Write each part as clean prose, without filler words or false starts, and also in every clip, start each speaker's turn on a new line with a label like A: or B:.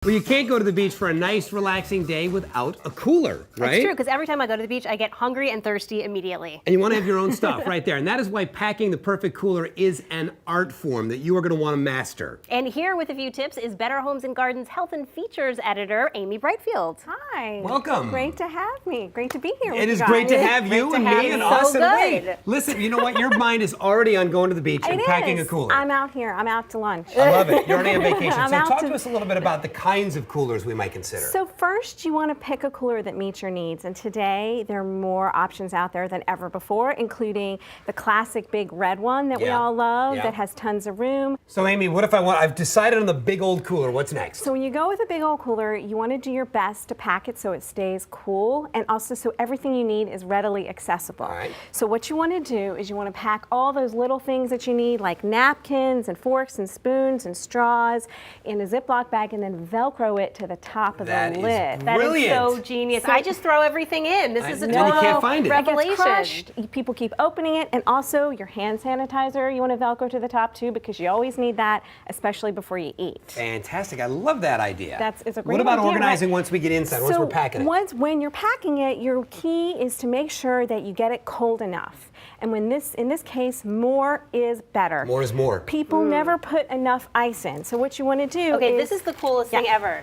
A: Well, you can't go to the beach for a nice, relaxing day without a cooler, right?
B: That's true, because every time I go to the beach, I get hungry and thirsty immediately.
A: And you want to have your own stuff right there. And that is why packing the perfect cooler is an art form that you are going to want to master.
B: And here with a few tips is Better Homes and Gardens Health and Features editor, Amy Brightfields.
C: Hi.
A: Welcome.
C: Great to have me. Great to be here with
A: It
C: you
A: is
C: guys.
A: great to have you and me and us.
B: So
A: And
B: good.
A: wait, listen, you know what? Your mind is already on going to the beach and
C: It
A: packing
C: is.
A: a cooler.
C: I'm out here. I'm out to lunch.
A: I love it. You're already on vacation.
C: I'm
A: So
C: out
A: talk
C: to-
A: to us a little bit about the kinds of coolers we might consider.
C: So first, you want to pick a cooler that meets your needs. And today, there are more options out there than ever before, including the classic big red one that we
A: Yeah.
C: all love
A: Yeah.
C: that has tons of room.
A: So Amy, what if I've decided on the big old cooler. What's next?
C: So when you go with a big old cooler, you want to do your best to pack it so it stays cool and also so everything you need is readily accessible.
A: All right.
C: So what you want to do is you want to pack all those little things that you need, like napkins and forks and spoons and straws, in a Ziploc bag and then Velcro it to the top of
A: That
C: the
A: is
C: lid.
B: That is
A: Brilliant.
B: so genius. I just throw everything in. This is a
A: And you
B: total
A: can't find it.
C: It gets
B: revelation.
C: crushed. People keep opening it, and also your hand sanitizer you want to Velcro to the top too, because you always need that, especially before you eat.
A: Fantastic. I love that idea.
C: It's a great
A: What about
C: idea,
A: organizing
C: right?
A: once we get inside, once we're packing it?
C: When you're packing it, your key is to make sure that you get it cold enough. And in this case, more is better.
A: More is more.
C: People never put enough ice in. So what you want to do
B: Okay,
C: is
B: this is the coolest thing ever.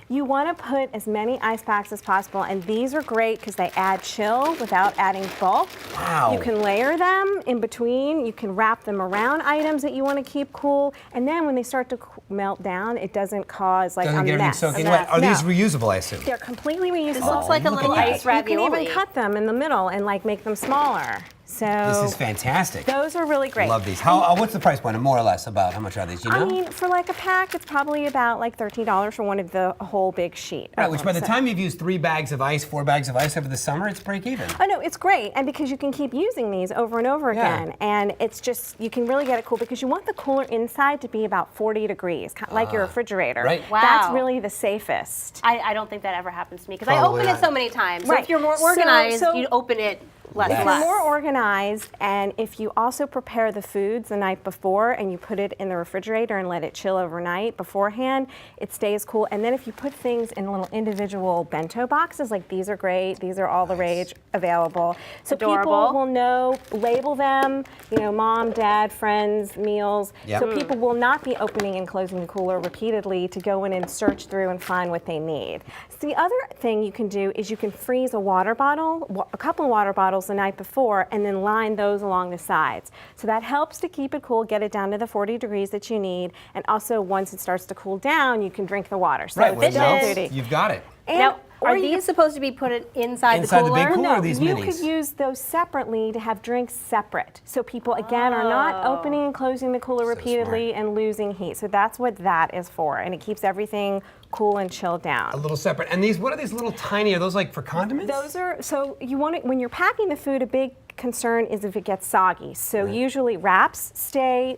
C: you want to put as many ice packs as possible, and these are great because they add chill without adding bulk.
A: Wow.
C: You can layer them in between. You can wrap them around items that you want to keep cool, and then when they start to melt down, it doesn't cause like
A: Doesn't
C: a
A: get everything
C: mess.
A: soaking
C: No.
A: wet. Are these
C: No.
A: reusable, I assume?
C: They're completely reusable.
B: This looks like a
A: look
B: little
A: at that.
B: ice ravioli.
C: You can even cut them in the middle and like make them smaller. So
A: This is fantastic.
C: those are really great.
A: Love these. What's the price point, more or less, about how much are these? Do you know?
C: I mean, for like a pack, it's probably about like $13 for one of the whole big sheet.
A: Right, which by the time you've used 3 bags of ice, 4 bags of ice over the summer, it's break even.
C: Oh no, it's great, and because you can keep using these over and over
A: Yeah.
C: again, and it's just, you can really get it cool because you want the cooler inside to be about 40 degrees, like your refrigerator.
A: right.
B: Wow.
C: That's really the safest.
B: I don't think that ever happens to me because I
A: Probably
B: open it
A: not.
B: so many times. So
C: Right.
B: if you're more
C: So-
B: organized,
C: so-
B: you'd open it less
A: Less.
B: and
C: If
B: less.
C: you're more organized, and if you also prepare the foods the night before and you put it in the refrigerator and let it chill overnight beforehand, it stays cool. And then if you put things in little individual bento boxes, like these are great, these are all the rage available. So
B: Adorable.
C: people will know, label them, mom, dad, friends, meals.
A: Yep.
C: So people will not be opening and closing the cooler repeatedly to go in and search through and find what they need. So the other thing you can do is you can freeze a water bottle, a couple of water bottles the night before, and then line those along the sides. So that helps to keep it cool, get it down to the 40 degrees that you need, and also once it starts to cool down, you can drink the water. So
A: Right,
C: it's
A: when it
C: double
A: melts,
C: duty.
A: you've got it.
C: And-
B: Now,
C: or
B: are
C: you
B: these supposed to be put inside
A: Inside
B: the
A: the
B: cooler?
A: big cooler?
C: No,
A: or these
C: you
A: minis?
C: could use those separately to have drinks separate. So people, again, are not opening and closing the cooler repeatedly and losing heat. So that's what that is for. And it keeps everything cool and chilled down.
A: A little separate. And these, what are these little tiny, are those like for condiments?
C: Those are, so you want it, when you're packing the food, a big concern is if it gets soggy. So usually wraps stay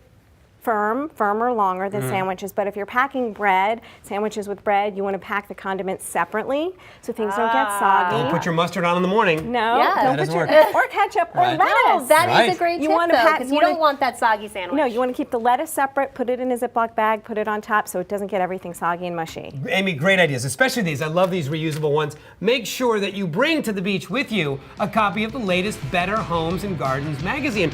C: firmer longer than sandwiches, but if you're packing bread, sandwiches with bread, you want to pack the condiments separately so things don't get soggy.
A: Don't put your mustard on in the morning.
C: No,
B: Yeah.
C: don't
B: That
C: put
A: doesn't
C: your,
A: work.
C: or ketchup
A: Right.
C: or lettuce.
B: No, that is
A: Right.
B: a great
C: You
B: tip
C: wanna
B: though,
C: pack-
B: because
C: you
B: you
C: wanna-
B: don't want that soggy sandwich.
C: No, you want to keep the lettuce separate, put it in a Ziploc bag, put it on top so it doesn't get everything soggy and mushy.
A: Amy, great ideas, especially these. I love these reusable ones. Make sure that you bring to the beach with you a copy of the latest Better Homes and Gardens magazine.